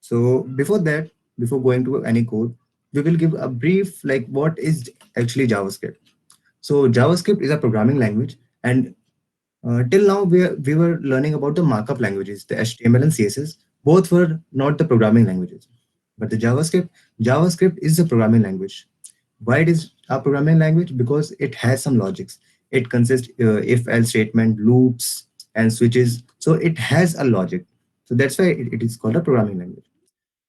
So before that, before going to any code, we will give a brief like what is actually JavaScript. So JavaScript is a programming language, and till now we were learning about the markup languages, the HTML and CSS. Both were not the programming languages, but the JavaScript is a programming language. Why it is a programming language? Because it has some logics. It consists if else statement, loops, and switches. So it has a logic. So that's why it is called a programming language.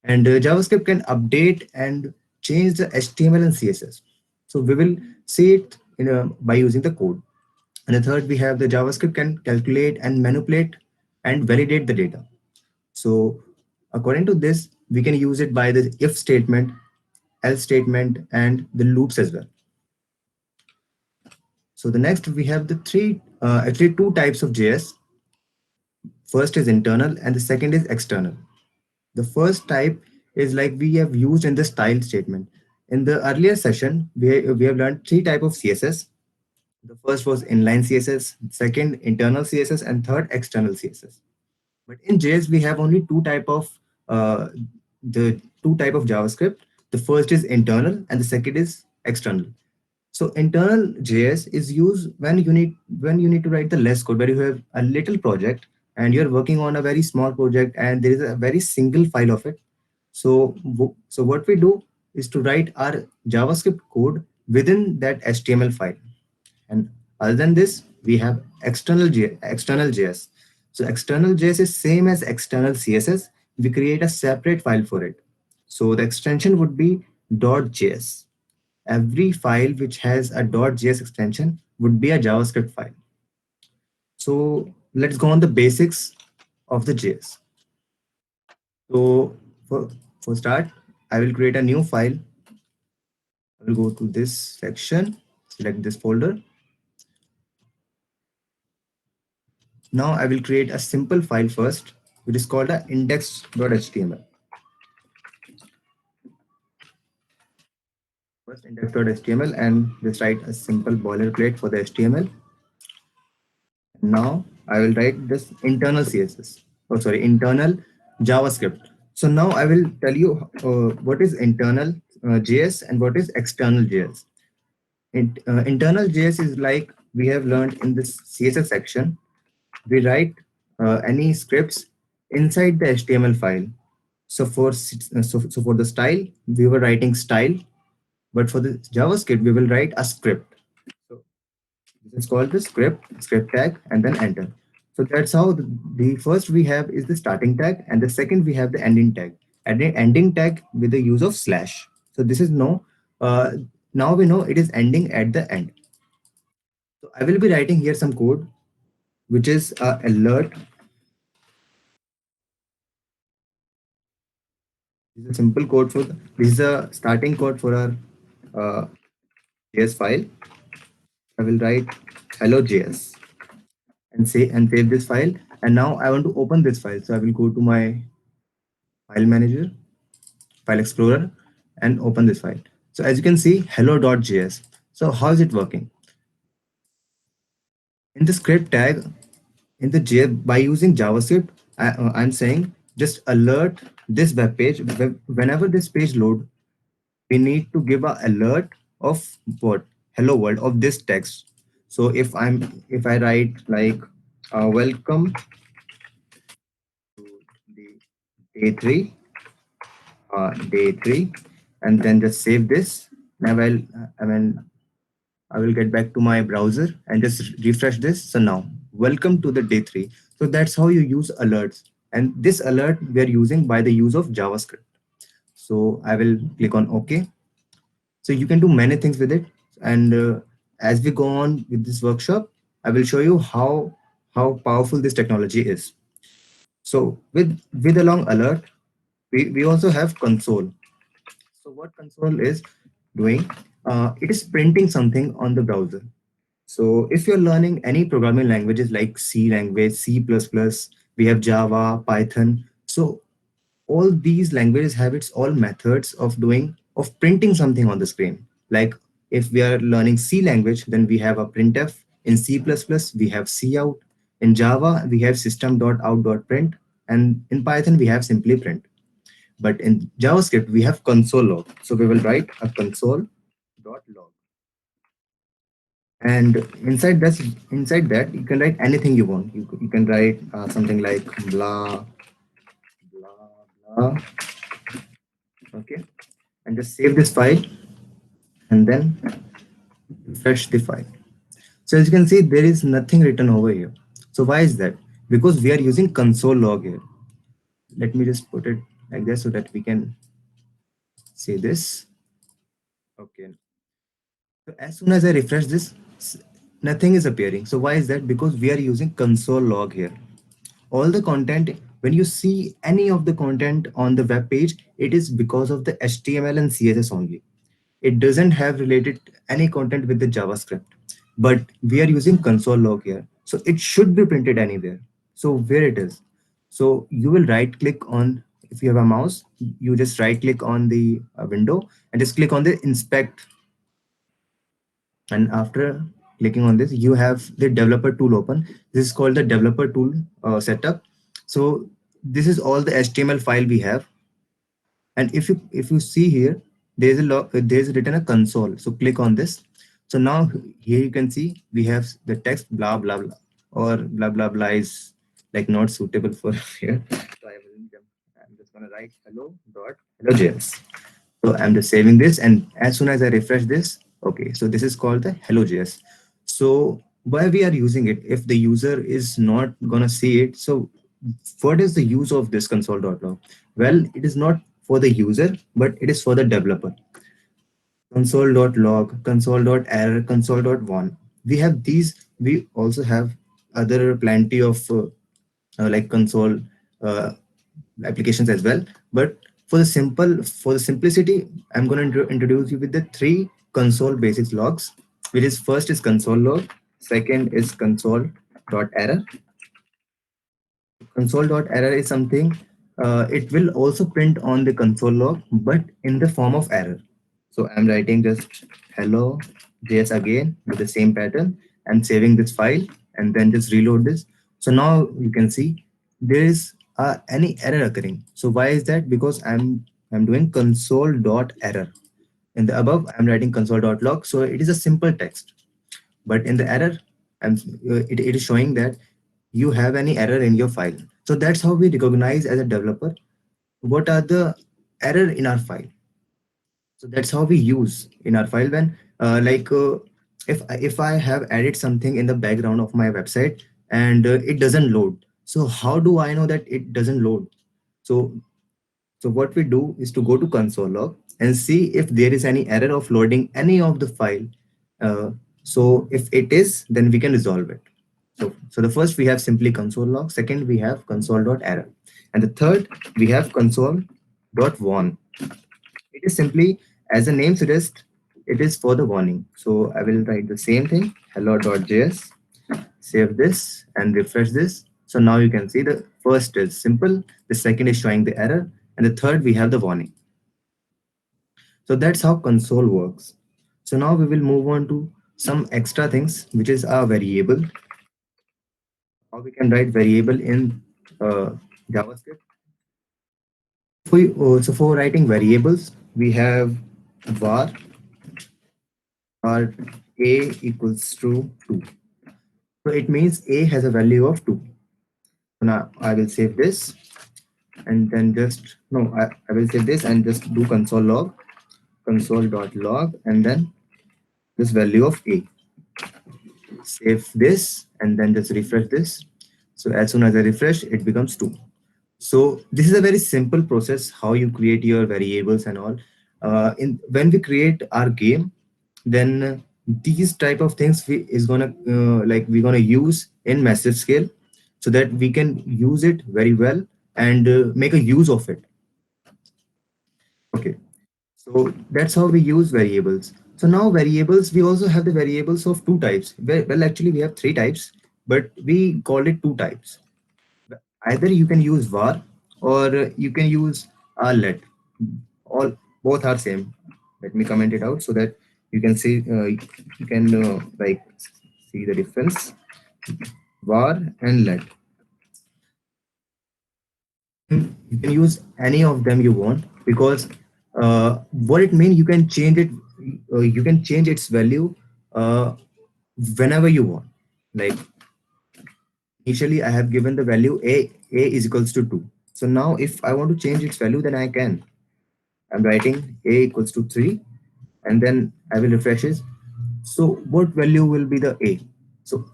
And JavaScript can update and change the HTML and CSS. So we will see it by using the code. And the third, we have the JavaScript can calculate and manipulate and validate the data. So according to this, we can use it by the if statement, else statement, and the loops as well. So the next we have the actually two types of JS. First is internal and the second is external. The first type is like we have used in the style statement. In the earlier session, we have learned three type of CSS. The first was inline CSS, second internal CSS, and third external CSS. But in JS, we have only two type of JavaScript. The first is internal and the second is external. So internal JS is used when you need to write the less code, where you have a little project and you're working on a very small project and there is a very single file of it. So what we do is to write our JavaScript code within that HTML file. And other than this, we have external JS. So external JS is same as external CSS. We create a separate file for it. So the extension would be .js. Every file which has a .js extension would be a JavaScript file. So let's go on the basics of the JS. So for start, I will create a new file. I will go to this section, select this folder. Now I will create a simple file first, which is called a index.html. First index.html and just write a simple boilerplate for the HTML. Now I will write this internal CSS. Oh, sorry, internal JavaScript. So now I will tell you what is internal JS and what is external JS. Internal JS is like we have learned in this CSS section. We write any scripts inside the HTML file. So for the style, we were writing style, but for the JavaScript, we will write a script. So this is called the script tag, and then enter. So that's how the first we have is the starting tag, and the second we have the ending tag. And the ending tag with the use of slash. So this is no. Uh, Now we know it is ending at the end. So I will be writing here some code, which is alert. This is a simple code this is a starting code for our uh, JS file. I will write hello.js and save this file. And now I want to open this file. So I will go to my file manager, file explorer, and open this file. So as you can see, hello.js. So how is it working? In the script tag, in the JS, by using JavaScript, I'm saying just alert this web page. Whenever this page load, we need to give a alert of what hello world of this text. So if I write like welcome to the day three, and then just save this. Now I will get back to my browser and just refresh this. So now welcome to the day three. So that's how you use alerts, and this alert we are using by the use of JavaScript. So I will click on OK. So you can do many things with it. And as we go on with this workshop, I will show you how powerful this technology is. So with along alert, we also have console. So what console is doing? It is printing something on the browser. So if you're learning any programming languages like C language, C++, we have Java, Python. So all these languages have its all methods of printing something on the screen. Like if we are learning C language, then we have a printf. In C++, we have cout. In Java, we have system.out.print, and in Python, we have simply print. But in JavaScript, we have console log. So we will write a console dot log. And inside that, you can write anything you want. You can write something like blah, blah, blah. Okay. And just save this file and then refresh the file. So as you can see, there is nothing written over here. So why is that? Because we are using console log here. Let me just put it like this so that we can see this. Okay. So as soon as I refresh this, nothing is appearing. So why is that? Because we are using console log here. All the content, when you see any of the content on the web page, it is because of the HTML and CSS only. It doesn't have related any content with the JavaScript, but we are using console log here. So it should be printed anywhere. So where it is. So you will right click on, if you have a mouse, you just right click on the window and just click on the inspect. And after clicking on this, you have the developer tool open. This is called the developer tool setup. So this is all the HTML file we have. And if you see here, there's written a console. So click on this. So now here you can see we have the text blah blah blah, or blah blah blah is like not suitable for here. So I'm just gonna write hello.hello.js. So I'm just saving this, and as soon as I refresh this, okay, so this is called the hello.js. So why we are using it if the user is not gonna see it? So what is the use of this console.log? Well, it is not for the user, but it is for the developer. Console.log, console.error, console.warn. We have these. We also have other plenty of like console uh, applications as well. But for the simplicity, I'm going to introduce you with the three console basics logs, which is first is console log, second is console.error. Console.error is something, it will also print on the console log, but in the form of error. So I'm writing just hello JS again with the same pattern. I'm saving this file and then just reload this. So now you can see there is any error occurring. So why is that? Because I'm doing console.error. In the above, I'm writing console.log. So it is a simple text. But in the error, it is showing that you have any error in your file. So that's how we recognize as a developer what are the error in our file. So that's how we use in our file when if I have added something in the background of my website and it doesn't load. So how do I know that it doesn't load? So what we do is to go to console log and see if there is any error of loading any of the file. Uh, so if it is, then we can resolve it. So the first we have simply console log. Second we have console.error, and the third we have console.warn. It is simply, as the name suggests, it is for the warning. So I will write the same thing, hello.js, save this and refresh this. So now you can see the first is simple, the second is showing the error, and the third we have the warning. So that's how console works. So now we will move on to some extra things, which is our variable. How we can write variable in JavaScript. So for writing variables, we have var a equals to 2. So it means a has a value of 2. So now I will save this and then just, no, I will save this and just do console.log and then this value of a. Save this and then just refresh this. So as soon as I refresh, it becomes 2. So this is a very simple process how you create your variables and all. In when we create our game, then these type of things is gonna like we're gonna use in massive scale, so that we can use it very well and make a use of it. Okay, so that's how we use variables. So now variables, we also have the variables of two types. Well, actually we have three types, but we call it two types. Either you can use var or you can use let. All both are same. Let me comment it out so that you can see you can like see the difference. Var and let. You can use any of them you want, because what it means, you can change it. You can change its value uh, whenever you want. Like initially, I have given the value a is equals to 2. So now, if I want to change its value, then I can. I'm writing a equals to 3, and then I will refresh it. So what value will be the a? So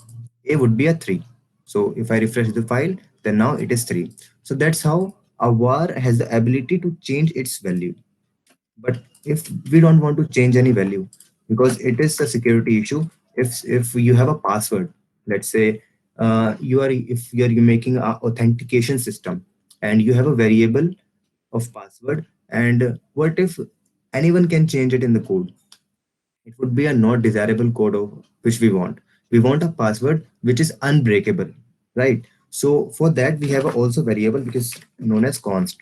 a would be a 3. So if I refresh the file, then now it is 3. So that's how a var has the ability to change its value. But if we don't want to change any value, because it is a security issue, if you have a password, let's say you are if you are making a authentication system, and you have a variable of password, and what if anyone can change it in the code? It would be a not desirable code of which we want. We want a password which is unbreakable, right? So for that, we have a also variable which is known as const.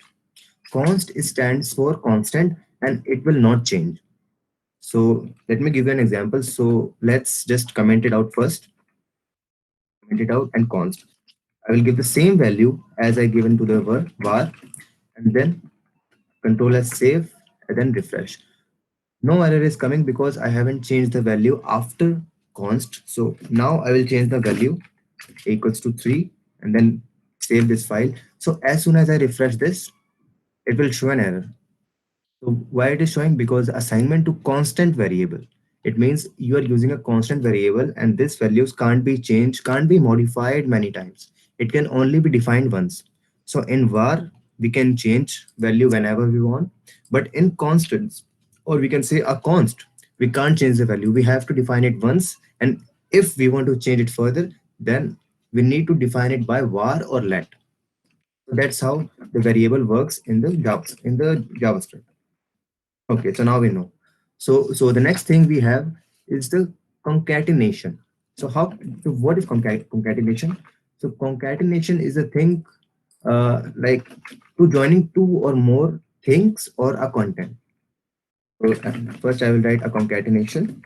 Const stands for constant, and it will not change. So let me give you an example. So let's just comment it out first. Comment it out and const. I will give the same value as I given to the var, and then control as save, and then refresh. No error is coming because I haven't changed the value after const. So now I will change the value equals to 3, and then save this file. So as soon as I refresh this, it will show an error. So why it is showing? Because assignment to constant variable. It means you are using a constant variable, and this values can't be changed, can't be modified many times. It can only be defined once. So in var, we can change value whenever we want, but in constants, or we can say a const, we can't change the value. We have to define it once, and if we want to change it further, then we need to define it by var or let. So that's how the variable works in the JavaScript. Okay, so now we know. So the next thing we have is the concatenation. So what is concatenation? So concatenation is a thing like to joining two or more things or a content. So first I will write a concatenation.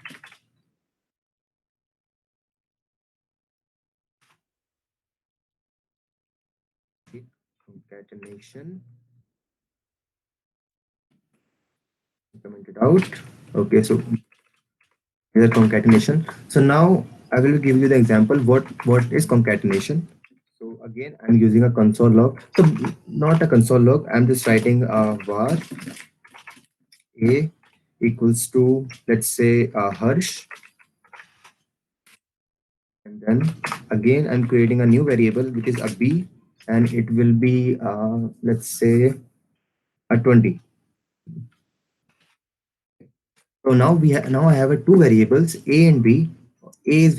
Okay, concatenation. Comment it out. Okay, so here's concatenation. So now I will give you the example. What is concatenation? So again, I'm using a console log. So not a console log. I'm just writing var a equals to, let's say, Harsh, and then again I'm creating a new variable which is a b, and it will be let's say a 20. So now I have a two variables a and b. A is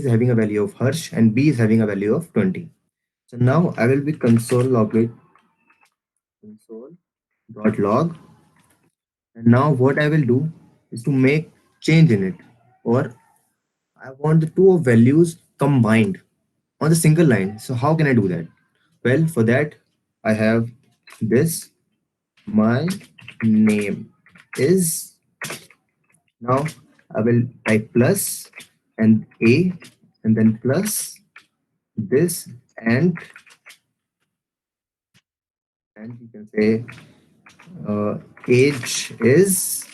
having a value of Harsh, and b is having a value of 20. So now I will be console.log. And now what I will do is to make change in it, or I want the two values combined on the single line. So how can I do that? Well, for that I have this. My name is, now I will type plus and a, and then plus this, and you can say uh, age is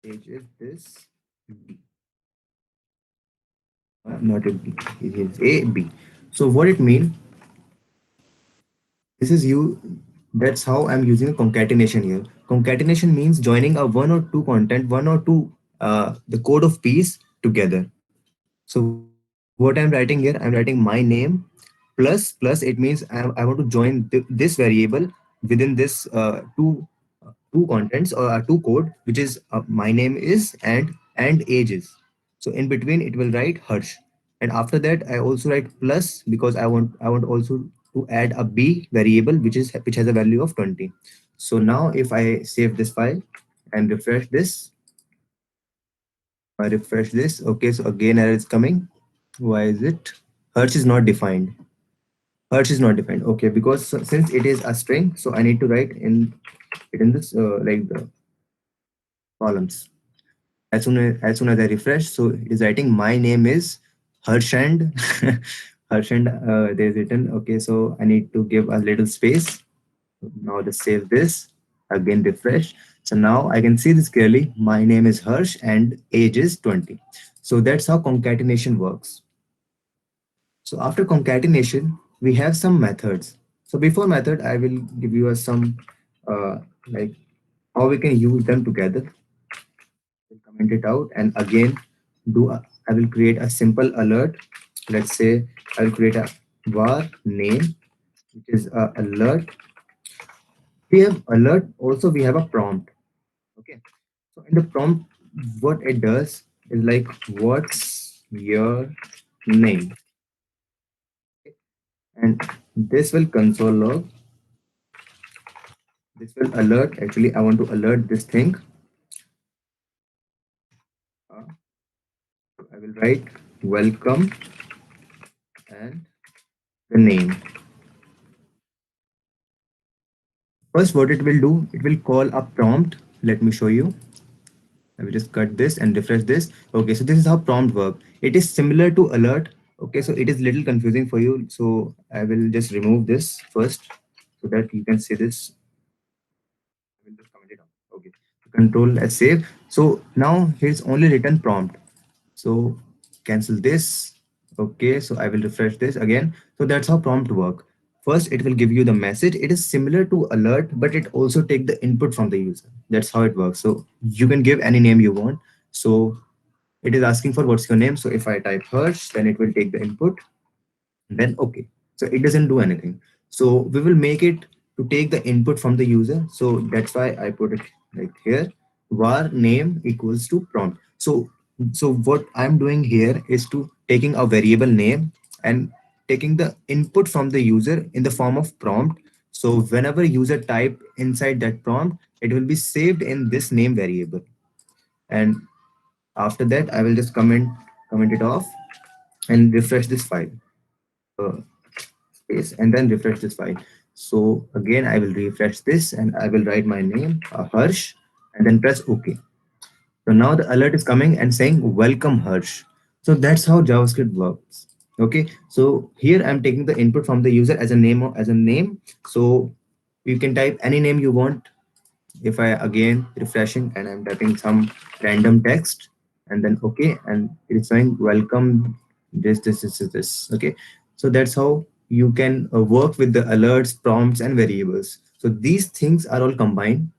age is this. Not a B. It is A B. So what it means, this is you. That's how I'm using a concatenation here. Concatenation means joining a one or two content, one or two the code of piece together. So what I'm writing here, I'm writing my name plus plus. It means I want to join this variable within this two contents or two code, which is my name is and age is. So in between it will write Harsh, and after that I also write plus because I want also to add a b variable which has a value of 20. So now if I save this file and refresh this, okay, so again error is coming. Why is it? Hertz is not defined. Hertz is not defined. Okay, because since it is a string, so I need to write in it in this like the columns. As soon as I refresh, so it is writing my name is Harshand Harsh and there's written. Okay, so I need to give a little space. Now just save this. Again refresh. So now I can see this clearly. My name is Harsh and age is 20. So that's how concatenation works. So after concatenation, we have some methods. So before method, I will give you some uh, like how we can use them together. We'll comment it out and again I will create a simple alert. Let's say I will create a var name, which is a alert. We have alert. Also, we have a prompt. Okay. So in the prompt, what it does is like, what's your name? And this will console log. This will alert. Actually, I want to alert this thing. Uh, I will write welcome and the name. First, what it will do, it will call a prompt. Let me show you. I will just cut this and refresh this. Okay, so this is how prompt work. It is similar to alert. Okay, so it is little confusing for you. So I will just remove this first so that you can see this. I will just comment it out. Okay, control S save. So now here's only written prompt. So cancel this. Okay, so I will refresh this again. So that's how prompt work. First, it will give you the message. It is similar to alert, but it also take the input from the user. That's how it works. So you can give any name you want. So it is asking for what's your name. So if I type Harsh, then it will take the input, then okay, so it doesn't do anything. So we will make it to take the input from the user. So that's why I put it like here, var name equals to prompt. So what I'm doing here is to taking a variable name and taking the input from the user in the form of prompt. So whenever user type inside that prompt, it will be saved in this name variable. And after that, I will just comment it off and refresh this file. Uh, Space and then refresh this file. So again, I will refresh this and I will write my name, Harsh, and then press OK. So now the alert is coming and saying welcome Harsh. So that's how JavaScript works. Okay, so here I'm taking the input from the user as a name. So you can type any name you want. If I again refreshing and I'm typing some random text and then okay, and it's saying welcome this. Okay, so that's how you can work with the alerts, prompts, and variables. So these things are all combined.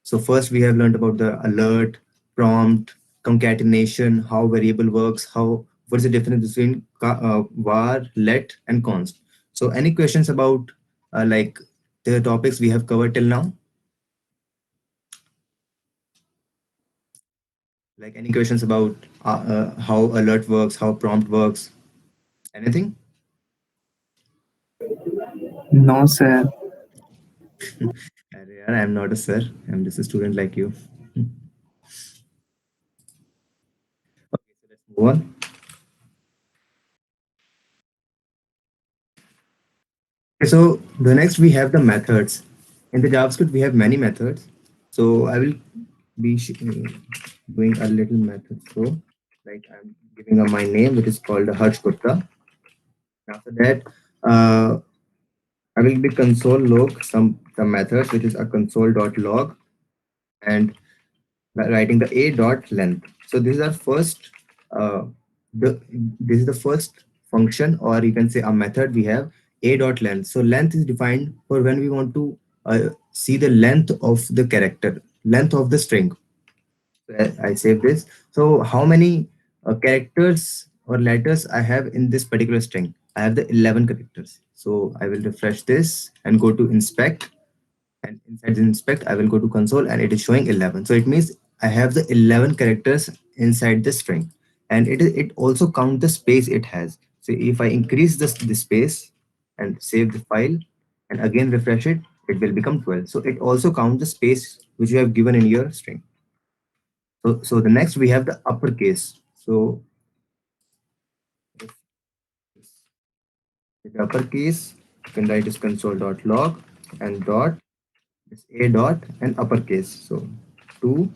So first we have learned about the alert, prompt, concatenation, how variable works, how what is the difference between var, let, and const. So any questions about like the topics we have covered till now? Like any questions about how alert works, how prompt works, anything? No, sir. Arey yaar, I'm not a sir. I'm just a student like you. Okay, so let's move on. Okay, so the next we have the methods. In the JavaScript, we have many methods. So I will be doing a little method. So like I'm giving my name, which is called Harsh Gupta. After that, uh, I will be console log some methods, which is a console.log and by writing the a dot length. So this is our first the this is the first function, or you can say a method we have, a dot length. So length is defined for when we want to see the length of the character, length of the string. So I save this. So how many characters or letters I have in this particular string? I have the 11 characters. So I will refresh this and go to inspect, and inside the inspect I will go to console and it is showing 11. So it means I have the 11 characters inside the string, and it also count the space it has. So if I increase the space and save the file and again refresh it, it will become 12. So it also count the space which you have given in your string. So the next we have the uppercase. So with the uppercase you can write is console.log and dot is a dot and uppercase. So two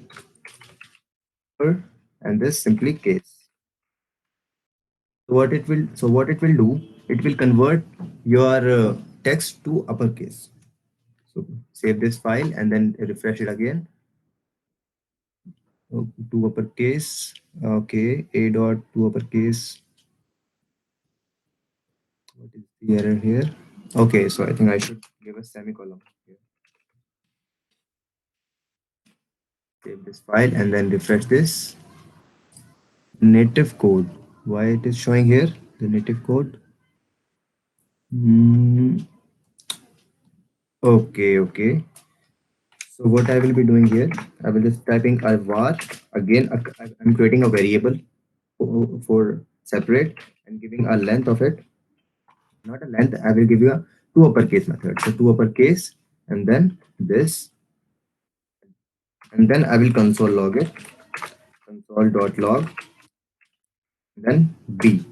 and this simply case. So what it will do, it will convert your text to uppercase. So save this file and then refresh it again. To uppercase. Okay, a dot to uppercase. What is the error here? Okay, so I think I should give a semicolon here. Save this file and then refresh this. Native code. Why it is showing here? The native code. Hmm. Okay. So what I will be doing here, I will just typing a var again. I'm creating a variable for separate and giving a length of it. Not a length. I will give you a two uppercase method. So two uppercase and then this, and then I will console log it. Console.log, then b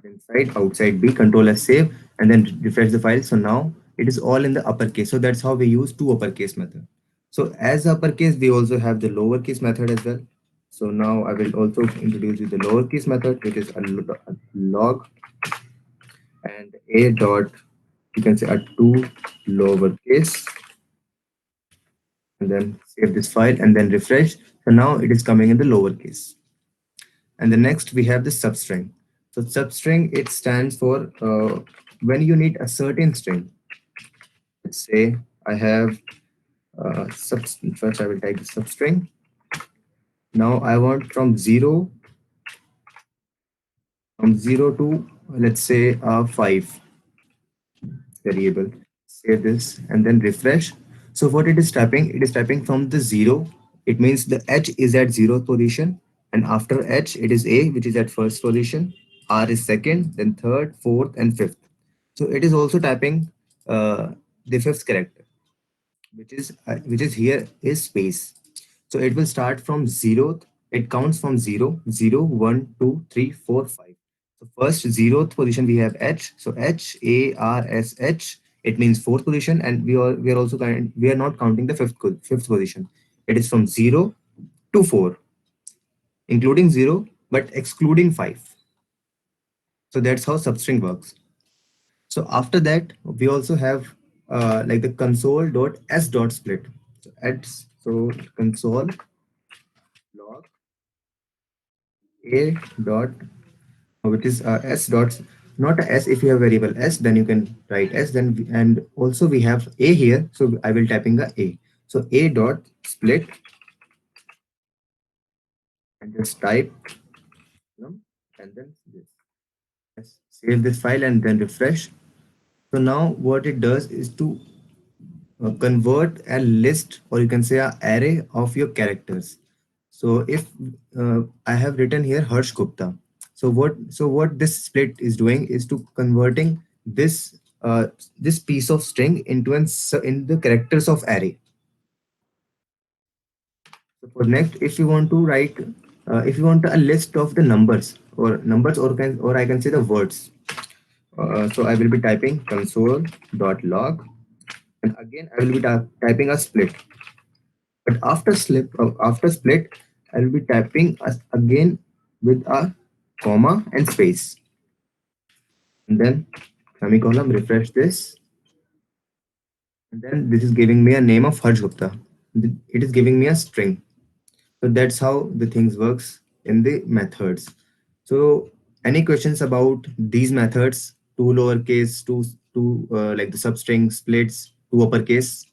inside outside b, control s save, and then refresh the file. So now it is all in the uppercase. So that's how we use two uppercase method. So as uppercase, we also have the lowercase method as well. So now I will also introduce you the lowercase method, which is a log and a dot, you can say a two lowercase, and then save this file and then refresh. So now it is coming in the lowercase. And the next we have the substring. So substring, it stands for when you need a certain string. Let's say I have first I will type the substring. Now I want from zero to, let's say, 5 variable. Save this and then refresh. So what it is typing from the zero. It means the h is at zeroth position, and after h it is a, which is at first position. R is second, then third, fourth, and fifth. So it is also typing the fifth character, which is here is space. So it will start from zeroth. It counts from zero, zero, 1, 2, 3, 4, 5. So first zeroth position we have H. So HARSH. It means fourth position, and we are also we are not counting the fifth position. It is from 0 to 4, including 0 but excluding 5. So that's how substring works. So after that, we also have like the console.s.split. So console log a dot, which is s dot, not a s. If you have variable s, then you can write s. And also we have a here, so I will typing a. So a dot split, and just type and then this. Yes, save this file and then refresh. So now what it does is to convert a list, or you can say a array of your characters. So if I have written here Harsh Gupta, so what this split is doing is to converting this piece of string into in the characters of array. So for next, if you want to write, if you want a list of the numbers, or I can say the words. So I will be typing console.log, and again I will be typing a split. But after split, I will be typing again with a comma and space, and then semicolon. Refresh this, and then this is giving me a name of Harsh Gupta. It is giving me a string. So that's how the things works in the methods. So any questions about these methods? Two lowercase, two like the substring splits, two uppercase.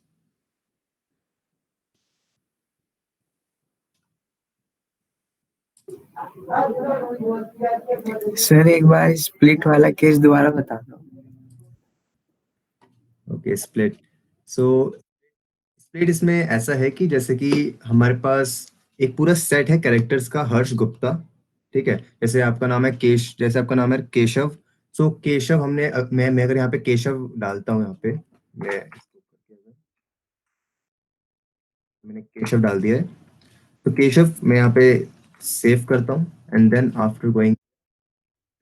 Sir एक बार split वाला case दोबारा बता दो. Okay, split. So split इसमें ऐसा है कि जैसे कि हमारे पास एक पूरा सेट है कैरेक्टर्स का, हर्ष गुप्ता. ठीक है, जैसे आपका नाम है केशव. सो केशव हमने मैं अगर यहाँ पे केशव डालता हूँ, यहाँ पे मैंने केशव डाल दिया है. तो केशव मैं यहाँ पे सेव करता हूँ, and then after going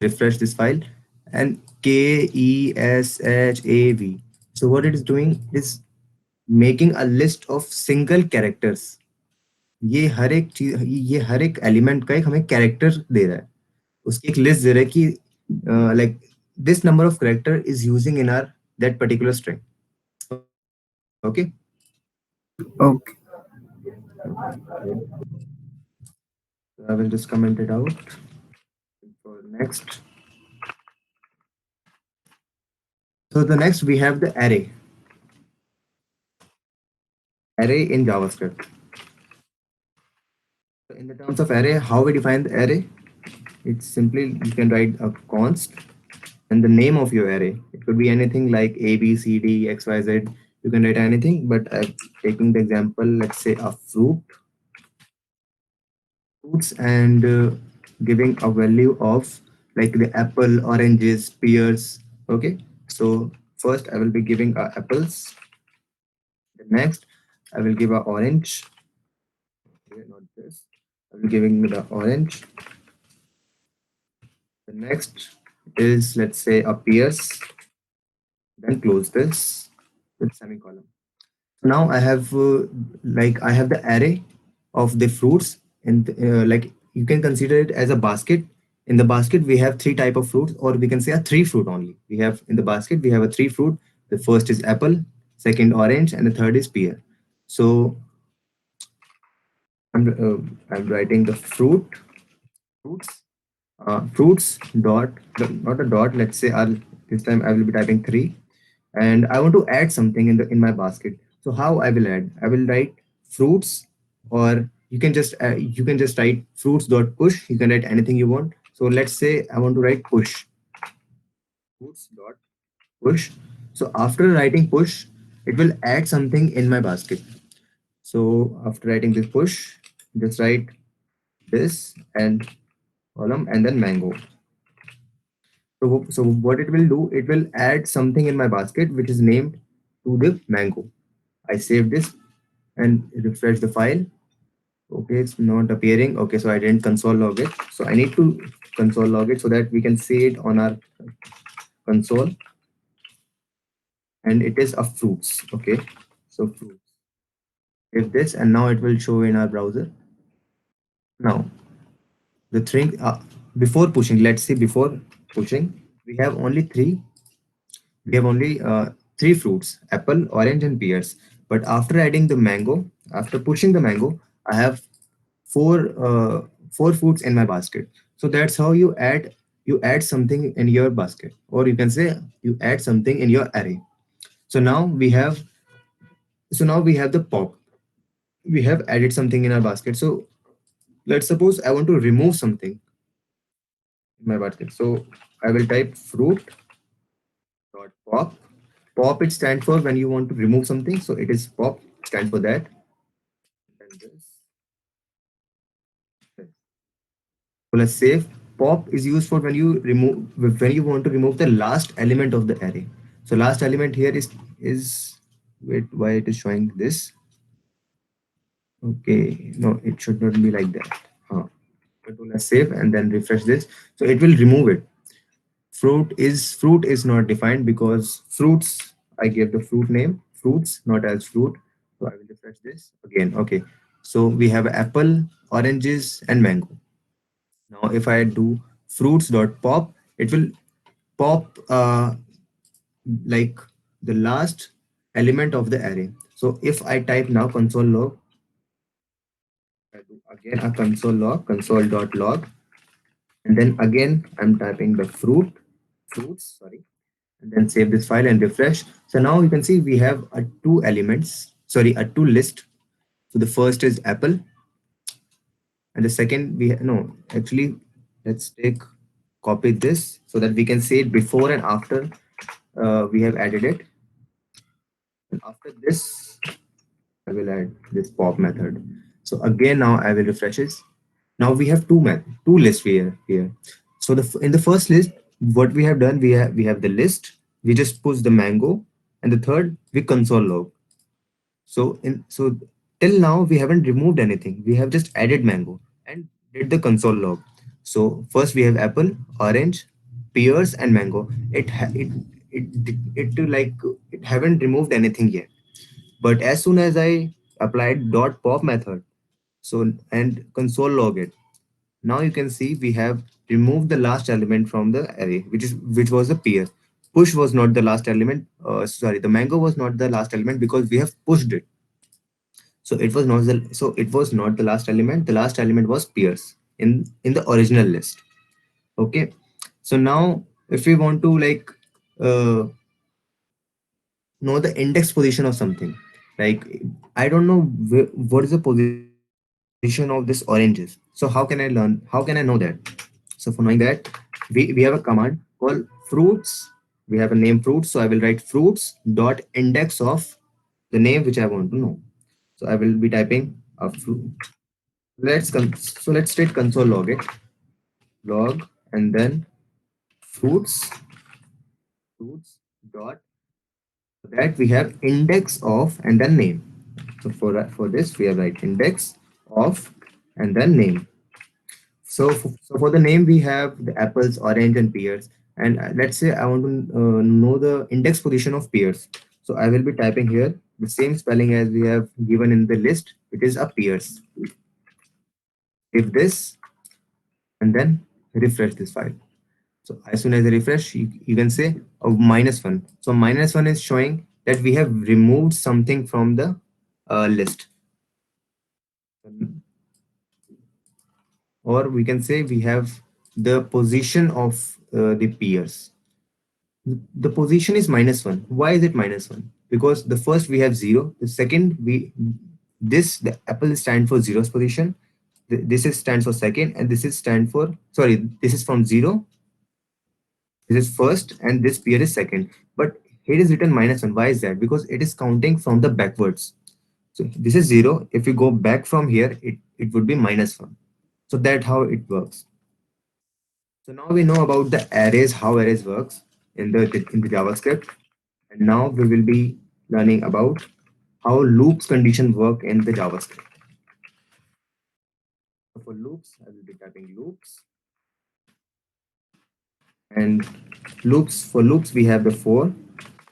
refresh this file, and KESHAV. So what it is doing is making a list of single characters. ये हर एक एलिमेंट का एक हमें कैरेक्टर दे रहा है. उसकी एक लिस्ट दे रहा है कि like this number of character is using in are that particular string. Okay. Okay. So I will just comment it out. For next, so the next we have the array in JavaScript. So in the terms of array, how we define the array? It's simply you can write a const and the name of your array. It could be anything like A, B, C, D, X, Y, Z. You can write anything, but I'm taking the example, let's say a fruits and giving a value of like the apple, oranges, pears. Okay. So first I will be giving apples. The next I will give a orange. Okay, not this. I will giving the orange. The next is let's say a pears. Then close this with semicolon. Now I have like I have the array of the fruits and like you can consider it as a basket. In the basket we have three type of fruits, or we can say a three fruit only. We have in the basket we have a three fruit. The first is apple, second orange, and the third is pear. So I'm writing the fruits fruits dot not a dot, let's say I'll this time I will be typing three, and I want to add something in my basket. So how I will add? I will write fruits, or you can just write fruits dot push. You can write anything you want. So let's say I want to write push fruits dot push. So after writing push, it will add something in my basket. So after writing this push, just write this and column and then mango. So what it will do, it will add something in my basket which is named to the mango. I save this and refresh the file. Okay, it's not appearing. Okay, so I didn't console log it. So I need to console log it so that we can see it on our console. And it is a fruits. Okay, so fruits. Save this and now it will show in our browser. Now the thing before pushing, let's see before pushing, we have only three fruits: apple, orange, and pears. But after adding the mango, after pushing the mango, I have four fruits in my basket. So that's how you add something in your basket, or you can say you add something in your array. So now we have the pop. We have added something in our basket. So let's suppose I want to remove something in my basket. So I will type fruit dot pop. Pop, it stands for when you want to remove something. So it is pop stands for that. And this. So let's save. Pop is used for when you want to remove the last element of the array. So last element here is wait, why it is showing this? Okay, no, it should not be like that. Huh. But let's save and then refresh this. So it will remove it. Fruit is not defined because fruits, I gave the fruit name fruits, not as fruit. So I will refresh this again. Okay, so we have apple, oranges, and mango. Now if I do fruits dot pop, it will pop like the last element of the array. So if I type now console log, I do again a console dot log, and then again I'm typing the fruits, sorry, and then save this file and refresh. So now you can see we have a two elements, sorry, a two list. So the first is apple, and the second no, actually, let's copy this so that we can see it before and after we have added it. And after this, I will add this pop method. So again, now I will refresh it. Now we have two lists here. So in the first list, what we have done, we have the list. We just push the mango, and the third we console log. So till now we haven't removed anything. We have just added mango and did the console log. So first we have apple, orange, pears, and mango. It haven't removed anything yet. But as soon as I applied dot pop method, so and console log it, now you can see we have remove the last element from the array, which was the pair. Push was not the last element. Sorry, the mango was not the last element because we have pushed it. So it was not the last element. The last element was pairs in the original list. Okay. So now if we want to like uh, know the index position of something, like I don't know what is the position of this oranges. So how can I know that? So for knowing that, we have a command called fruits. We have a name fruits. So I will write fruits dot index of the name which I want to know. So I will be typing a fruit. Let's take console log it, log, and then fruits dot, that we have index of and then name. So for this we have write index of and then name. So for the name we have the apples, orange, and pears. And let's say I want to know the index position of pears. So I will be typing here the same spelling as we have given in the list. It is a pears. If this and then refresh this file. So as soon as I refresh, you can say a -1. So -1 is showing that we have removed something from the list, or we can say we have the position of the peers. The position is -1. Why is it -1? Because the first we have zero. The second we this the apple stand for zeroth position. This is stands for second, and this is stand for sorry. This is from zero. This is first, and this pair is second. But here is written -1. Why is that? Because it is counting from the backwards. So this is zero. If you go back from here, it would be -1. So that's how it works. So now we know about the arrays, how arrays works in the JavaScript. And now we will be learning about how loops condition work in the JavaScript. So for loops, I will be typing loops. And loops, for loops, we have the four.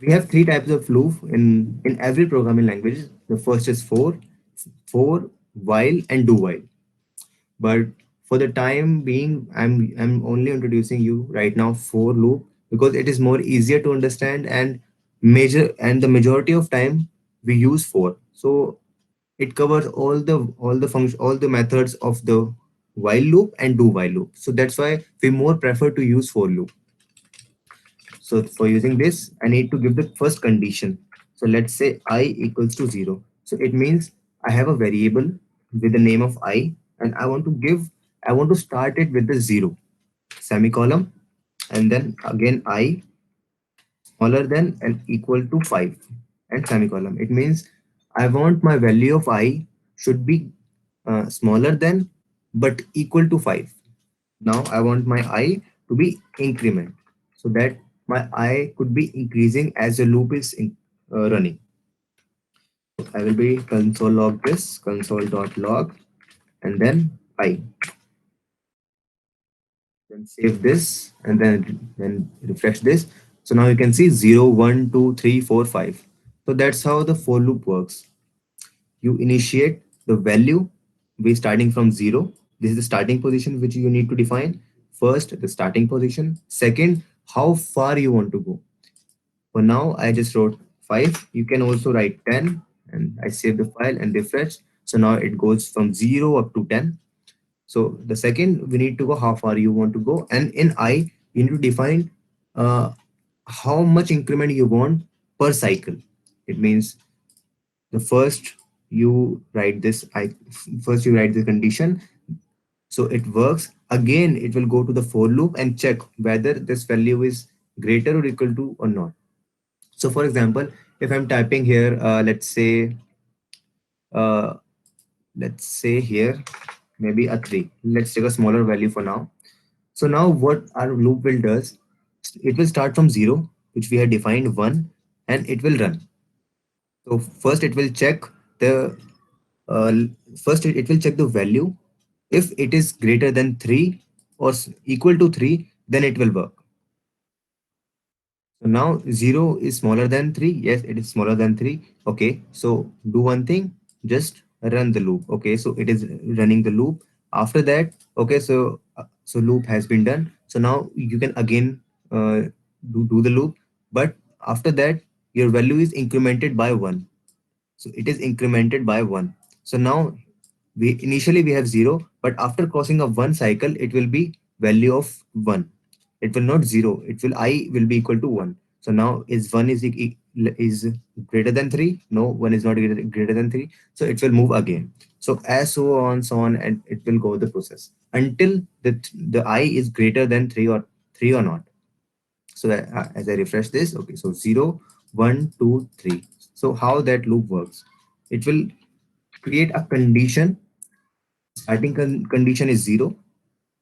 We have three types of loop in every programming language. The first is for, while, and do while. But for the time being, I'm only introducing you right now for loop because it is more easier to understand, and the majority of time we use for. So it covers all the function, all the methods of the while loop and do while loop. So that's why we more prefer to use for loop. So for using this, I need to give the first condition. So let's say I equals to 0. So it means I have a variable with the name of I, and I want to start it with the 0, semicolon, and then again I smaller than and equal to 5, and semicolon. It means I want my value of I should be smaller than but equal to 5. Now I want my I to be increment, so that my I could be increasing as the loop is running. I will be console log this, console.log, and then I. Then save this, and then refresh this. So now you can see 0, 1, 2, 3, 4, 5. So that's how the for loop works. You initiate the value, we starting from 0. This is the starting position which you need to define. First, the starting position. Second, how far you want to go. For now, I just wrote 5. You can also write 10, and I save the file and refresh. So now it goes from 0 up to 10. So the second, we need to go how far you want to go. And in I, you need to define uh, how much increment you want per cycle. It means the first you write this, first you write the condition. So it works. Again, it will go to the for loop and check whether this value is greater or equal to or not. So for example, if I'm typing here, uh, let's say here, maybe a 3. Let's take a smaller value for now. So now what our loop will does, it will start from 0, which we have defined 1, and it will run. So first it will check the uh, it will check the value. If it is greater than 3 or equal to 3, then it will work. So now 0 is smaller than 3. Yes, it is smaller than 3. Okay, so do one thing, just run the loop. Okay, so it is running the loop. After that, okay, So loop has been done. So now you can again do the loop, but after that your value is incremented by 1. So it is incremented by 1. So now we initially we have 0, but after crossing of one cycle it will be value of 1. It will not 0, it will I will be equal to 1. So now is 1 is greater than 3? No, 1 is not greater than 3. So it will move again. So as so on, and it will go the process until the I is greater than 3 or not. So that, as I refresh this, okay, so 0, 1, 2, 3. So how that loop works, it will create a condition. Starting condition is 0.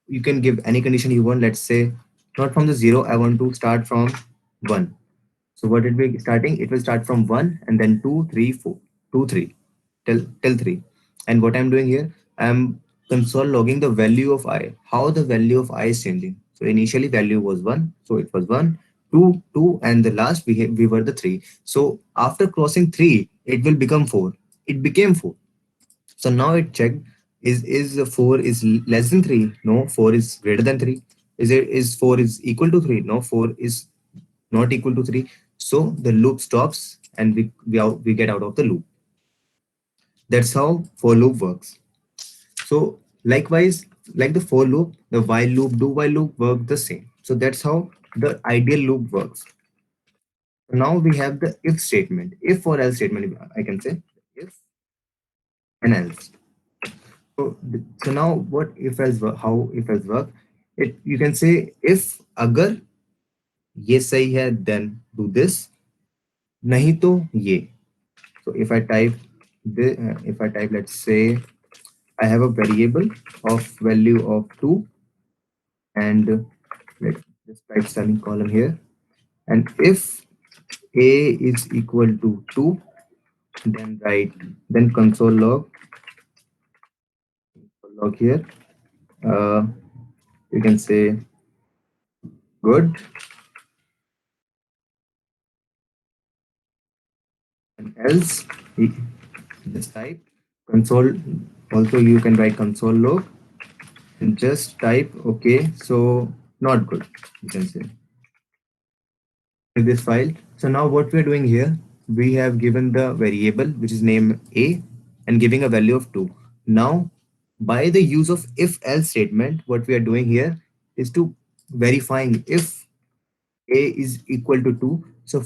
You can give any condition you want. Let's say not from the 0, I want to start from 1. So what it will be starting, it will start from 1 and then 2, 3, 4, 2, 3 till 3. And what I'm doing here, I'm console logging the value of I, how the value of I is changing. So initially value was 1, so it was 1, 2, 2, and the last we were the 3. So after crossing 3, it will become 4. It became 4. So now it checked, is 4 is less than 3? No, 4 is greater than 3. Is 4 is equal to 3? No, 4 is not equal to 3. So the loop stops and we get out of the loop. That's how for loop works. So likewise, like the for loop, the while loop, do while loop work the same. So that's how the ideal loop works. Now we have the if statement, if or else statement. I can say if and else. So now what if else how if else work? It you can say if अगर ये सही है then do this, नहीं तो ये. So if I type, let's say I have a variable of value of 2, and let's just type semicolon here. And if a is equal to 2, then write, then console log here. Uh, you can say good, and else just type console. Also, you can write console log and just type okay. So not good. You can say this file. So now what we're doing here, we have given the variable which is named a and giving a value of 2. Now by the use of if else statement, what we are doing here is to verifying if a is equal to 2. So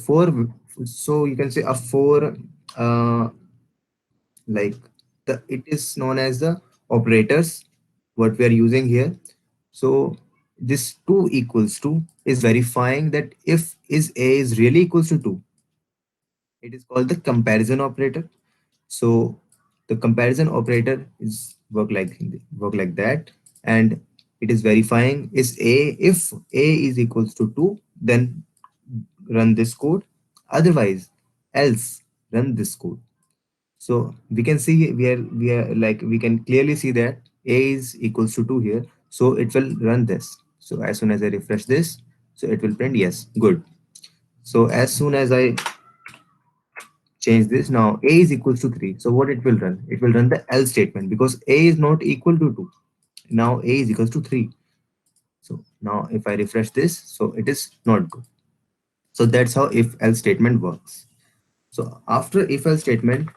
so you can say a for uh, like the it is known as the operators what we are using here. So this 2 equals to is verifying that if is a is really equals to 2. It is called the comparison operator. So the comparison operator is work like that, and it is verifying is a, if a is equals to 2, then run this code. Otherwise, else run this code. So we can see we are like we can clearly see that a is equals to 2 here. So it will run this. So as soon as I refresh this, so it will print yes, good. So as soon as I change this, now a is equals to 3. So what it will run? It will run the else statement because a is not equal to 2. Now a is equals to 3. So now if I refresh this, so it is not good. So that's how if else statement works. So after if else statement,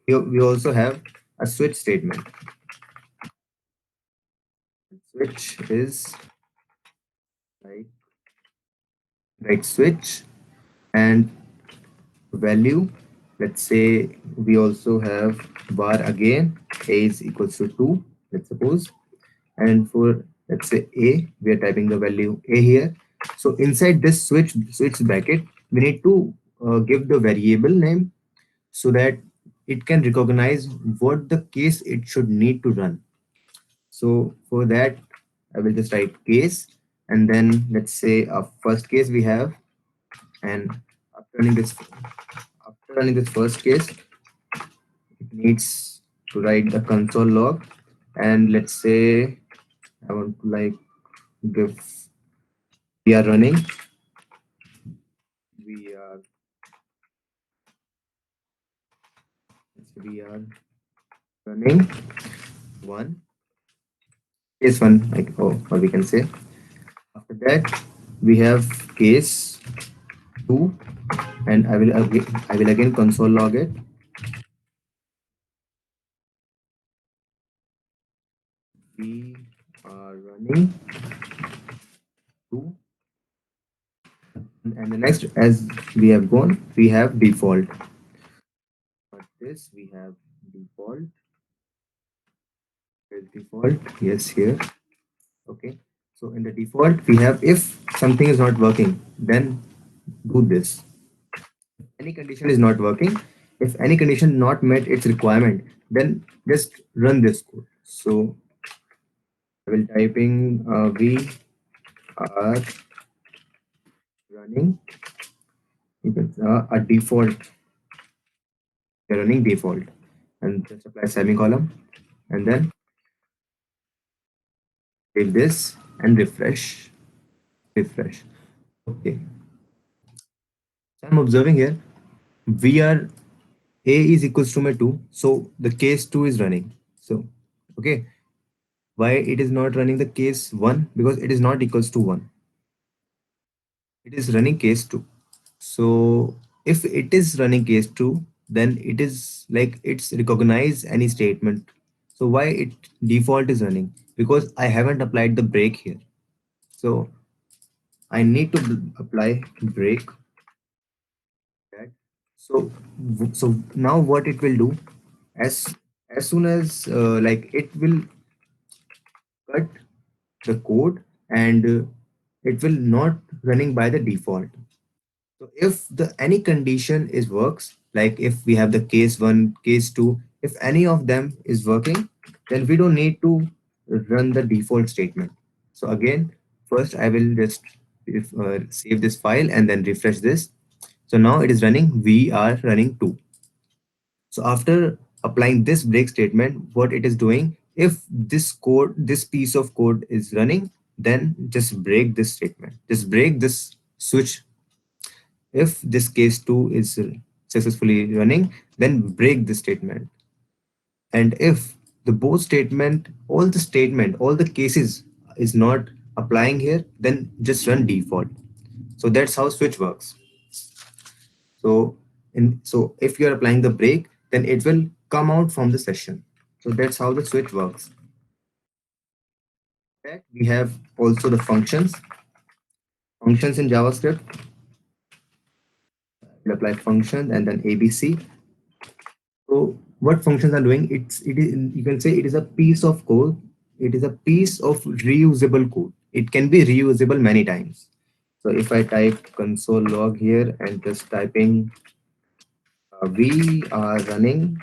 we also have a switch statement. Switch is like switch and value. Let's say we also have bar again, a is equals to 2, let's suppose. And for let's say a, we are typing the value a here. So inside this switch bracket, we need to give the variable name so that it can recognize what the case it should need to run. So for that, I will just write case, and then let's say a first case we have, and after running this first case, it needs to write the console log, and let's say I want to like give we are running, we are we are running one, case one, like, oh, or we can say after that we have case two, and I will again console log it. We are running two, and the next, as we have gone, we have default. But this we have default. Where's default? Yes, here. Okay. So in the default, we have if something is not working, then do this. Any condition is not working. If any condition not met its requirement, then just run this code. So I will typing we are running. You can a default. We are running default, and just apply semicolon, and then save this and refresh. Refresh. Okay. So I'm observing here. We are a is equals to my 2, so the case 2 is running. So okay, why it is not running the case 1? Because it is not equals to 1, it is running case 2. So if it is running case 2, then it is like it's recognize any statement. So why it default is running? Because I haven't applied the break here. So I need to apply break that. So so now what it will do, as as soon as like it will cut the code, and it will not running by the default. So if the any condition is works, like if we have the case one, case two, if any of them is working, then we don't need to run the default statement. So again, first I will just save this file and then refresh this. So now it is running, we are running two. So after applying this break statement, what it is doing, if this code, this piece of code is running, then just break this statement. Just break this switch. If this case 2 is successfully running, then break this statement. And if the both statement, all the cases is not applying here, then just run default. So that's how switch works. So so if you're applying the break, then it will come out from the session. So that's how the switch works. That we have also the functions. Functions in JavaScript. We'll apply function and then ABC. So what functions are doing? It is, you can say it is a piece of code. It is a piece of reusable code. It can be reusable many times. So if I type console log here and just typing we are running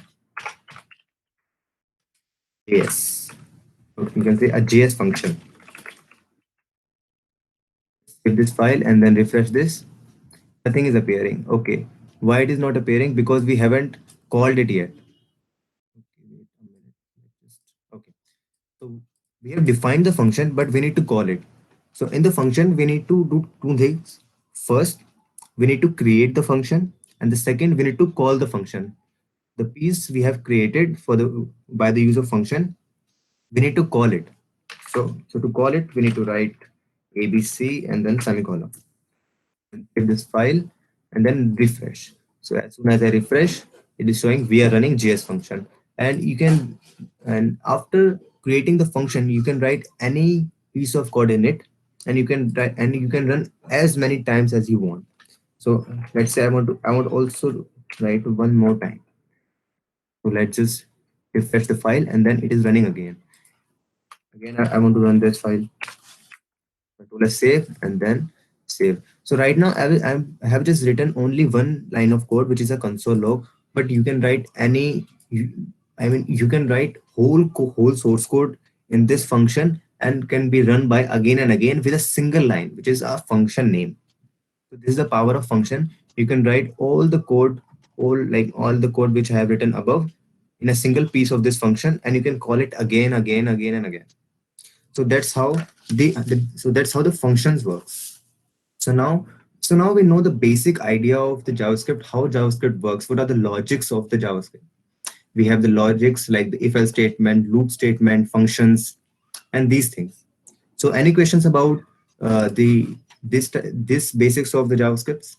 JS. So you can say a JS function. Save this file and then refresh this. Nothing is appearing. Okay. Why it is not appearing? Because we haven't called it yet. Okay, wait a minute. Okay. So we have defined the function, but we need to call it. So in the function, we need to do two things. First, we need to create the function, and the second, we need to call the function. The piece we have created for the by the use of function, we need to call it. So to call it, we need to write ABC and then semicolon. And save this file and then refresh. So as soon as I refresh, it is showing we are running JS function. And you can, and after creating the function, you can write any piece of code in it, and you can write, and you can run as many times as you want. So let's say I want also write one more time. So let's just refresh the file and then it is running again. Again, I want to run this file. Control S save and then save. So right now I have just written only one line of code, which is a console log, but you can write any, I mean, you can write whole source code in this function and can be run by again and again with a single line, which is a function name. So this is the power of function. You can write all the code, all the code which I have written above in a single piece of this function, and you can call it again, again, and again. So that's how so that's how the functions work. So now, so now we know the basic idea of the JavaScript, how JavaScript works. What are the logics of the JavaScript? We have the logics like the if else statement, loop statement, functions. and these things. So any questions about the this basics of the JavaScripts?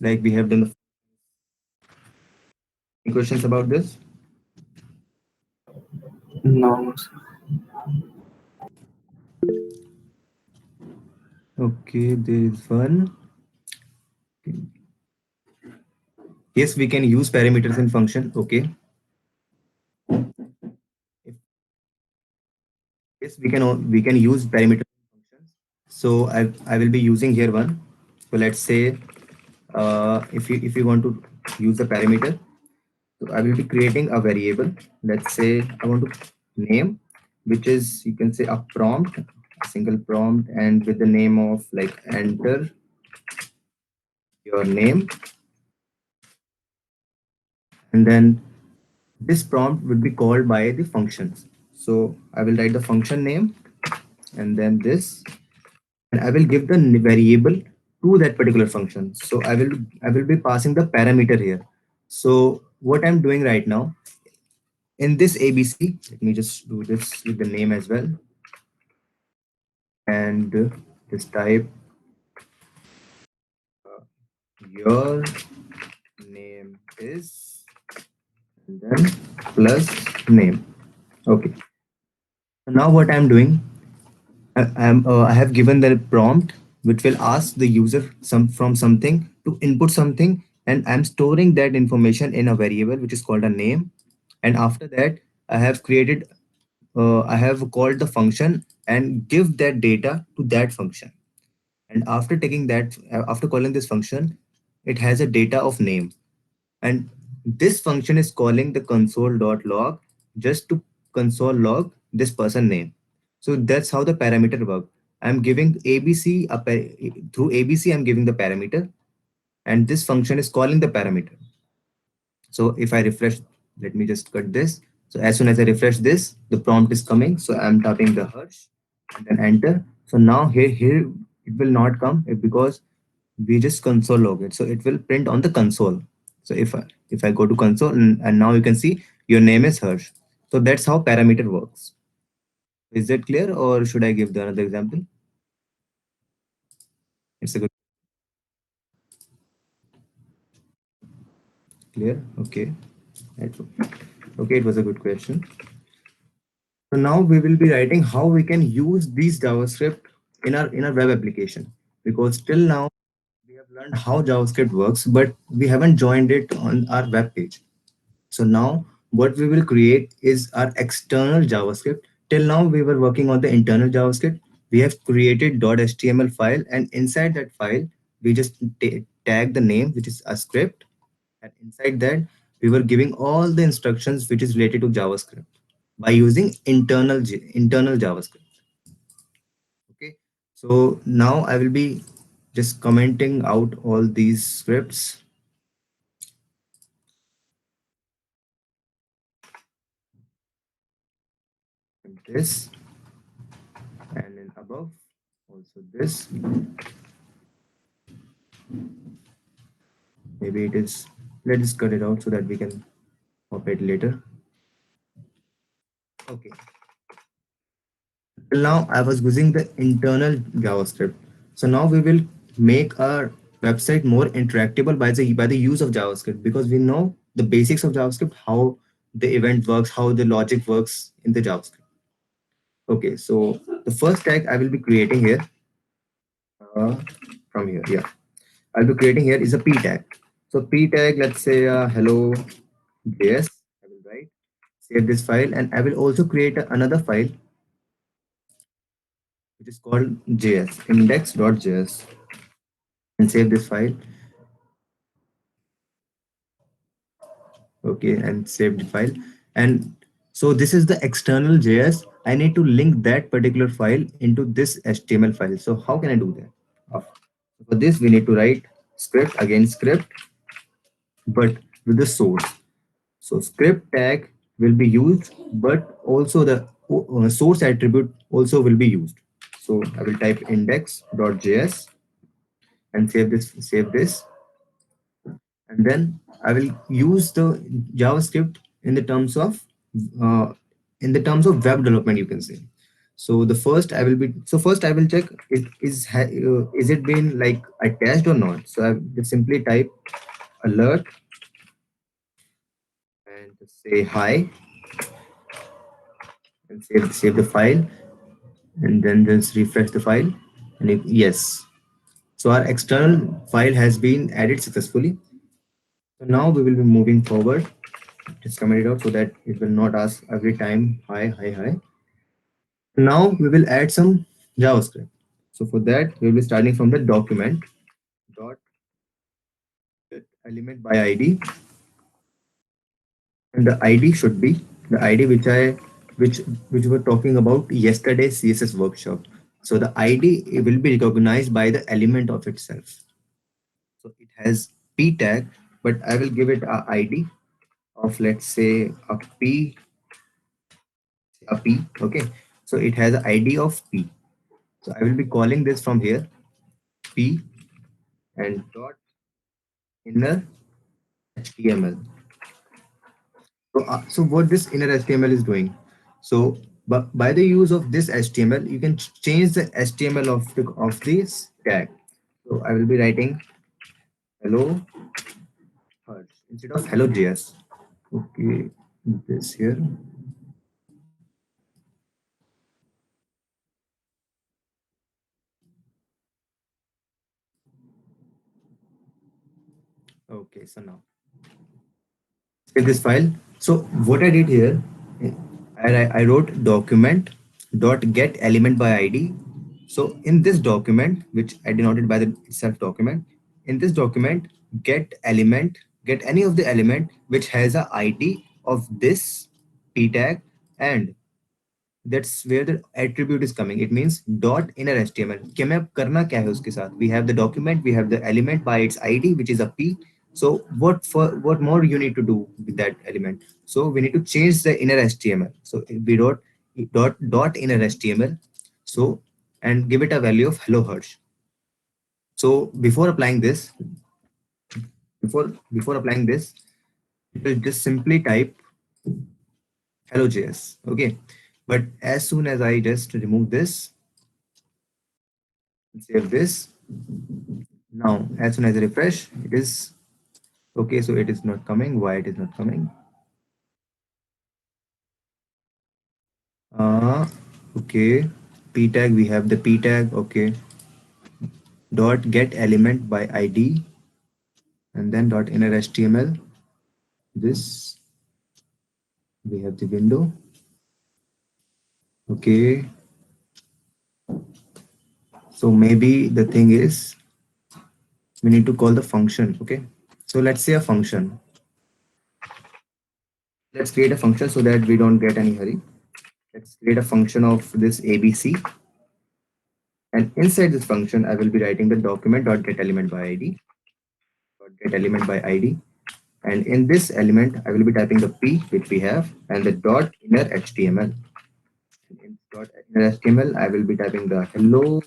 Like we have done any questions about this? No, sir. Okay, there is one. Yes, we can use parameters in function. Okay. If, yes, we can use parameters in functions. So I will be using here one. So let's say if you want to use the parameter, so I will be creating a variable. Let's say I want to name, which is you can say a prompt, a single prompt, and with the name of like enter your name, and then this prompt will be called by the functions. So I will write the function name and then this, and I will give the variable to that particular function. So I will be passing the parameter here. So what I'm doing right now in this ABC, let me just do this with the name as well, and this type your name is, and then plus name. Okay. So now what I'm doing, I have given the prompt which will ask the user some from something to input something, and I'm storing that information in a variable which is called a name. And after that, I have called the function and give that data to that function. And after taking that, after calling this function, it has a data of name, and this function is calling the console.log just to console log this person name. So that's how the parameter work. I'm giving ABC through ABC. I'm giving the parameter, and this function is calling the parameter. So if I refresh, let me just cut this. So as soon as I refresh this, the prompt is coming. So I'm typing the Harsh and then enter. So now here it will not come because we just console log it. So it will print on the console. So if I go to console, and now you can see your name is Harsh. So that's how parameter works. Is that clear, or should I give the another example? It's a good clear. Okay. That's okay. It was a good question. So now we will be writing how we can use these JavaScript in our web application, because till now we have learned how JavaScript works, but we haven't joined it on our web page. So now what we will create is our external JavaScript. Till now we were working on the internal JavaScript. We have created .html file, and inside that file we just tag the name, which is a script, and inside that we were giving all the instructions which is related to JavaScript by using internal JavaScript. Okay. So now I will be just commenting out all these scripts. This, and then above also this. Maybe it is, let's cut it out so that we can copy it later. Okay. Till now I was using the internal JavaScript. So now we will make our website more interactable by the use of JavaScript, because we know the basics of JavaScript, how the event works, how the logic works in the JavaScript. Okay, so the first tag I will be creating here uh, from here. Yeah, I'll be creating here is a p tag. So p tag, let's say hello JS. I will write, save this file, and I will also create another file which is called JS index.js, and save this file. Okay, and save the file. And so this is the external JS. I need to link that particular file into this HTML file. So how can I do that? Uh, For this, we need to write script, again script, but with the source. So script tag will be used, but also the source attribute also will be used. So I will type index.js and save this, and then I will use the JavaScript in the terms of uh, web development, you can say. So the first I will be so first I will check is it been like attached or not. So I will simply type alert and just say hi and save the file, and then just refresh the file, and yes, so our external file has been added successfully. So now we will be moving forward. Just comment it out so that it will not ask every time hi, hi, hi. Now we will add some JavaScript. So for that, we will be starting from the document dot get element by ID, and the ID should be the ID which we were talking about yesterday CSS workshop. So the ID will be recognized by the element of itself. So it has p tag, but I will give it a ID of, let's say, a p. Okay, so it has an ID of p. So I will be calling this from here p and dot inner HTML. So what this inner HTML is doing? So but by the use of this HTML, you can change the HTML of this tag. So I will be writing hello Hertz instead of hello JS. Okay, this here. Okay, so now save this file. So what I did here, I wrote document dot get element by ID. So in this document, which I denoted by the self document, in this document, get any of the element which has a ID of this p tag, and that's where the attribute is coming. It means dot inner HTML. कि हमें अब करना क्या है उसके साथ? We have the document, we have the element by its ID, which is a p. So what more you need to do with that element? So we need to change the inner HTML. So we wrote dot inner HTML. So and give it a value of hello Hersh. So before applying this, it will just simply type hello JS. Okay, but as soon as I just remove this and save this, now, as soon as I refresh, it is okay. So it is not coming. Why it is not coming? Uh, okay. P tag, we have the P tag. Okay. Dot get element by ID, and then dot inner HTML. This we have the window. Okay. So maybe the thing is we need to call the function. Okay. So let's say a function. Let's create a function so that we don't get any hurry. Let's create a function of this ABC. And inside this function, I will be writing the document dot get element by ID. Get element by ID. And in this element, I will be typing the P which we have and the dot inner HTML. In dot inner HTML, I will be typing the hello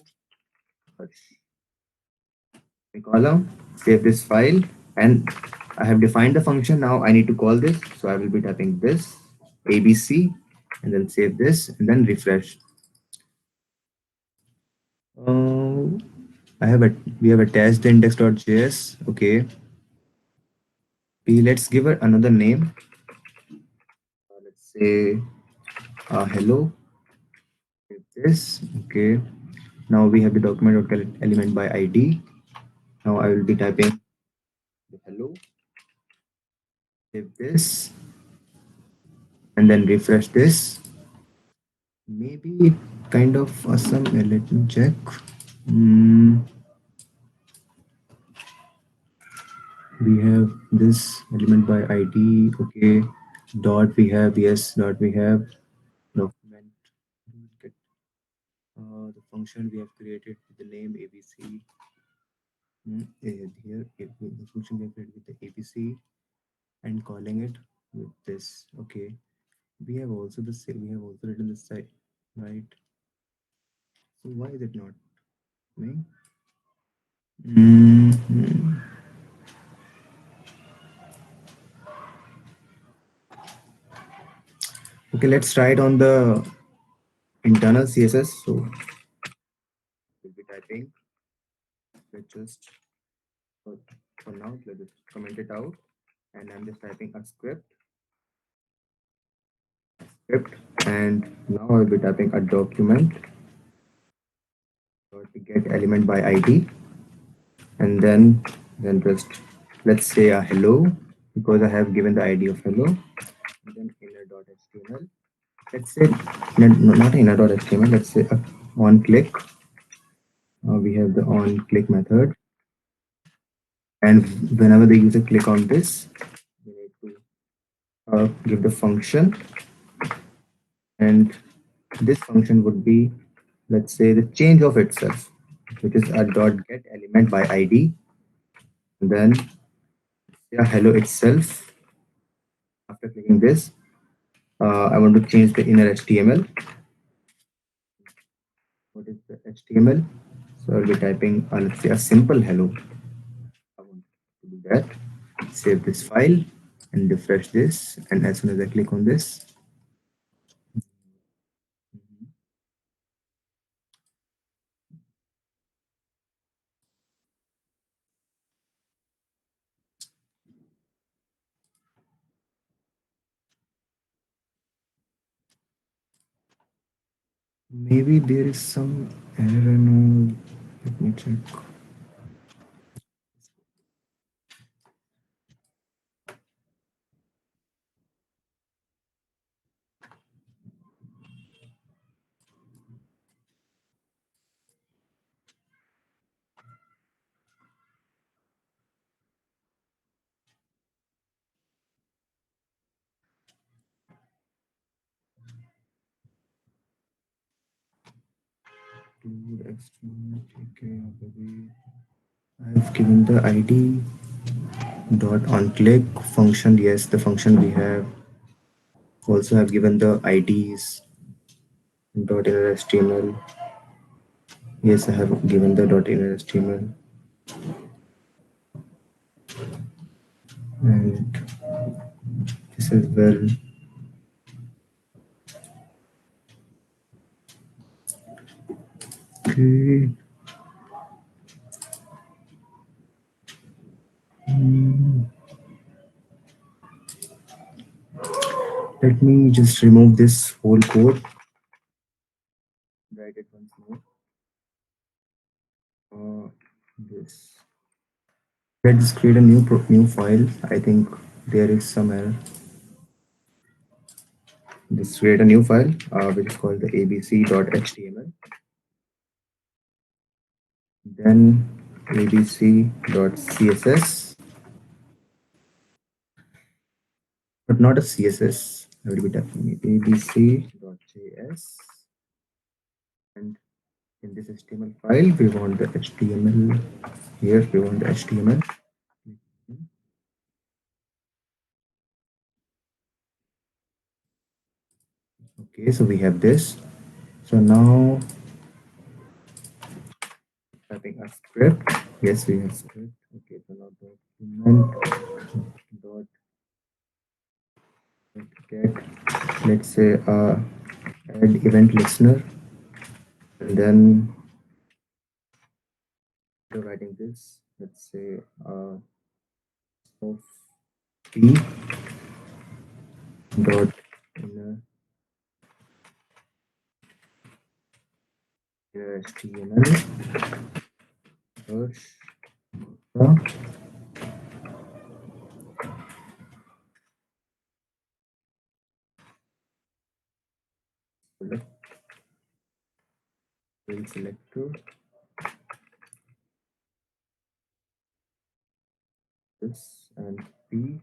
column, save this file, and I have defined the function. Now I need to call this. So I will be typing this ABC and then save this and then refresh. Uh, we have attached the index.js. Okay. P, let's give it another name. Let's say hello. This okay. Now we have the document element by ID. Now I will be typing hello. Save this and then refresh this. Maybe it kind of awesome. Let me check. Mm, we have this element by ID. Okay. Dot we have, yes. Dot we have document. Get the function we have created with the name ABC. Here the function we have created with the ABC and calling it with this. Okay, we have also the same. We have also written this side, right? So why is it not coming? Mhm. Okay, let's try it on the internal CSS. So we'll be typing. Let's just for, for now, let's just comment it out. And I'm just typing a script. And now I'll be typing a document to get element by ID. And then just let's say a hello because I have given the ID of hello. And then inner.html. Let's say not inner.html. Let's say a on click. We have the on click method, and whenever the user click on this, we need to give the function, and this function would be, let's say, the change of itself, which is a dot get element by ID. And then yeah, hello itself. After clicking this, I want to change the inner HTML. What is the HTML? So I'll be typing, let's say, a simple hello. I want to do that. Save this file and refresh this. And as soon as I click on this, maybe there is some error now. Let me check. To external TK, I have given the ID dot on click function. Yes, the function we have also have given the IDs dot inner HTML. Yes, I have given the dot inner HTML, and this as well. Okay. Let me just remove this whole code. Write it once more. This. Let's create a new file. I think there is some error. Let's create a new file which is called the abc.html. Then abc.css, but not a CSS. I will be typing abc.js, and in this HTML file, we want the HTML. Here we want the HTML. Okay, so we have this. So now typing a script. Yes, we have script. Okay, so now document dot get, let's say, add event listener, and then after writing this, let's say of p dot inner HTML dash select field selector this and p.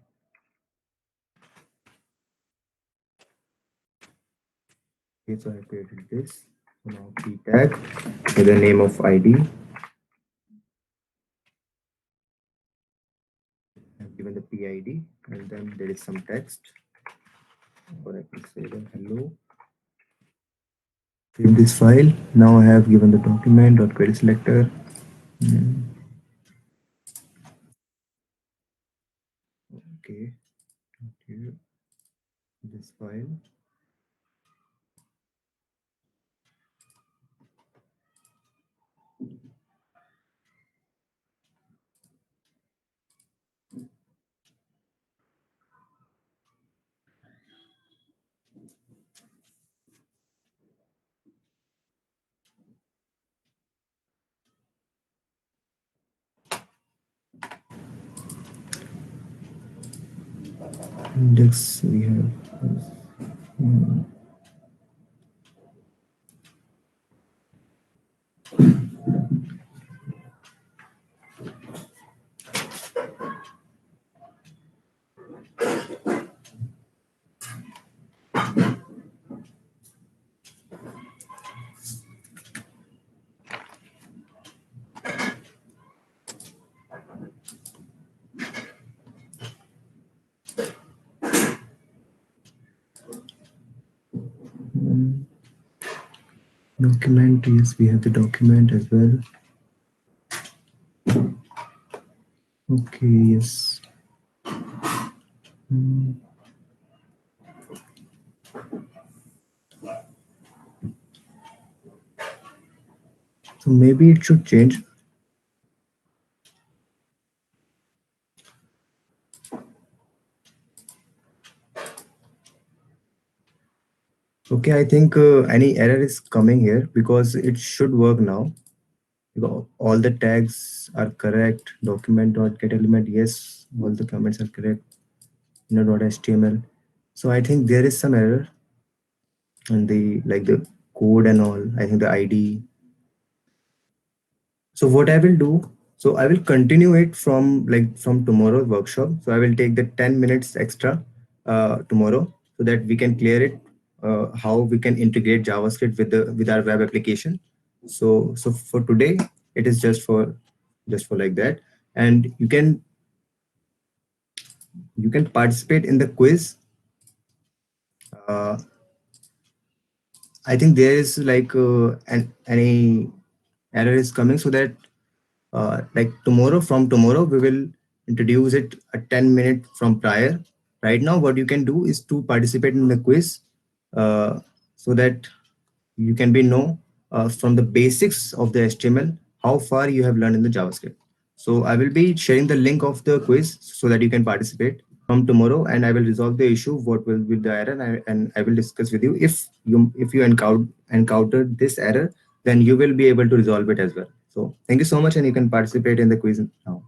Okay, so I created this. So now p tag with the name of ID. I've given the PID, and then there is some text, or I can say the hello. Save this file. Now I have given the document.query selector. Mm, okay, okay, this file. Index we have. mm, mm, Document, yes, we have the document as well. Okay, yes. Mm, So maybe it should change. Okay, I think any error is coming here because it should work now. All the tags are correct. Document.getElement, yes, all the comments are correct. Inner.html. So I think there is some error in the like the code and all. I think the ID. So what I will do, so I will continue it from like from tomorrow's workshop. So I will take the 10 minutes extra tomorrow so that we can clear it, how we can integrate JavaScript with our web application. So for today, it is just for like that. And you can participate in the quiz. Uh, I think there is like any error is coming so that like tomorrow, from tomorrow we will introduce it a 10-minute from prior. Right now what you can do is to participate in the quiz, uh, so that you can be know from the basics of the HTML how far you have learned in the JavaScript. So I will be sharing the link of the quiz so that you can participate from tomorrow, and I will resolve the issue. What will be the error, and I will discuss with you. If you encounter this error, then you will be able to resolve it as well. So thank you so much, and you can participate in the quiz now.